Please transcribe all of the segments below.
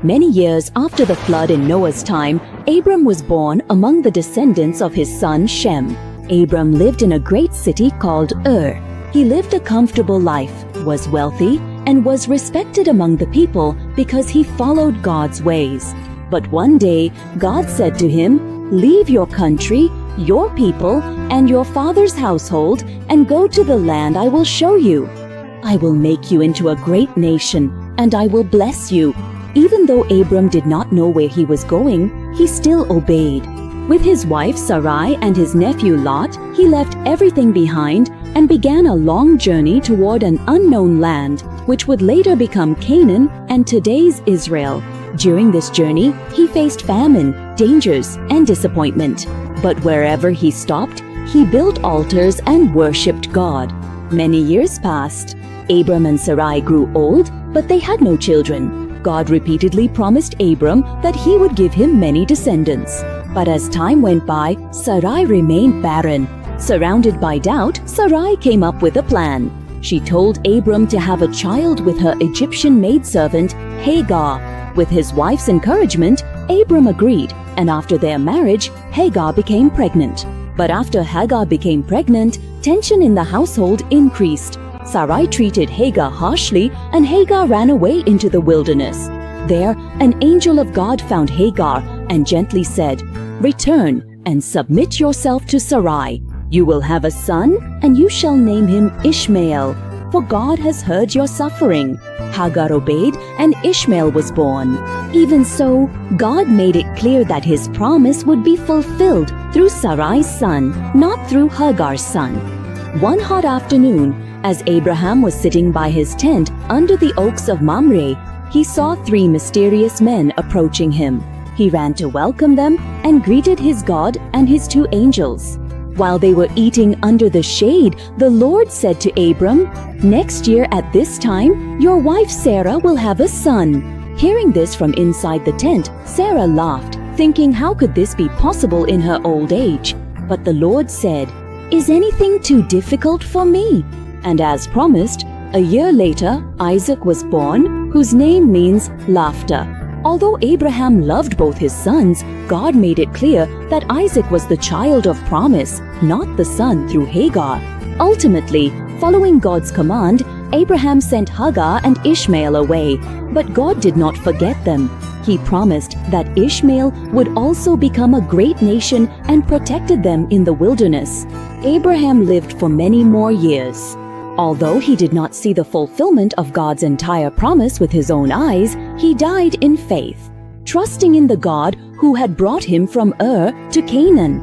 Many years after the flood in Noah's time, Abram was born among the descendants of his son Shem. Abram lived in a great city called Ur. He lived a comfortable life, was wealthy, and was respected among the people because he followed God's ways. But one day, God said to him, "Leave your country, your people, and your father's household, and go to the land I will show you. I will make you into a great nation, and I will bless you." Even though Abram did not know where he was going, he still obeyed. With his wife Sarai and his nephew Lot, he left everything behind and began a long journey toward an unknown land, which would later become Canaan and today's Israel. During this journey, he faced famine, dangers, and disappointment. But wherever he stopped, he built altars and worshipped God. Many years passed. Abram and Sarai grew old, but they had no children. God repeatedly promised Abram that he would give him many descendants. But as time went by, Sarai remained barren. Surrounded by doubt, Sarai came up with a plan. She told Abram to have a child with her Egyptian maidservant, Hagar. With his wife's encouragement, Abram agreed, and after their marriage, Hagar became pregnant. But after Hagar became pregnant, tension in the household increased. Sarai treated Hagar harshly, and Hagar ran away into the wilderness. There, an angel of God found Hagar and gently said, "Return and submit yourself to Sarai. You will have a son, and you shall name him Ishmael, for God has heard your suffering." Hagar obeyed, and Ishmael was born. Even so, God made it clear that his promise would be fulfilled through Sarai's son, not through Hagar's son. One hot afternoon, as Abraham was sitting by his tent under the oaks of Mamre, he saw 3 mysterious men approaching him. He ran to welcome them and greeted his God and his 2 angels. While they were eating under the shade, the Lord said to Abram, "Next year at this time, your wife Sarah will have a son." Hearing this from inside the tent, Sarah laughed, thinking how could this be possible in her old age? But the Lord said, "Is anything too difficult for me?" And as promised, a year later, Isaac was born, whose name means laughter. Although Abraham loved both his sons, God made it clear that Isaac was the child of promise, not the son through Hagar. Ultimately, following God's command, Abraham sent Hagar and Ishmael away, but God did not forget them. He promised that Ishmael would also become a great nation and protected them in the wilderness. Abraham lived for many more years. Although he did not see the fulfillment of God's entire promise with his own eyes, he died in faith, trusting in the God who had brought him from Ur to Canaan.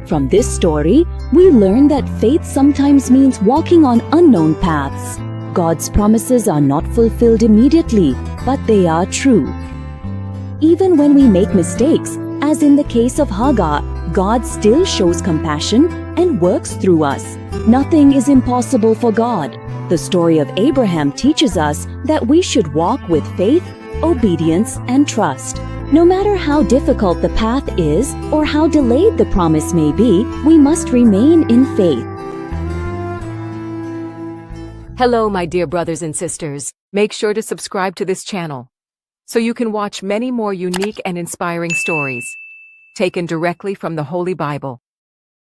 From this story, we learn that faith sometimes means walking on unknown paths. God's promises are not fulfilled immediately, but they are true. Even when we make mistakes, as in the case of Hagar, God still shows compassion and works through us. Nothing is impossible for God. The story of Abraham teaches us that we should walk with faith, obedience, and trust. No matter how difficult the path is or how delayed the promise may be, we must remain in faith. Hello, my dear brothers and sisters. Make sure to subscribe to this channel so you can watch many more unique and inspiring stories taken directly from the Holy Bible.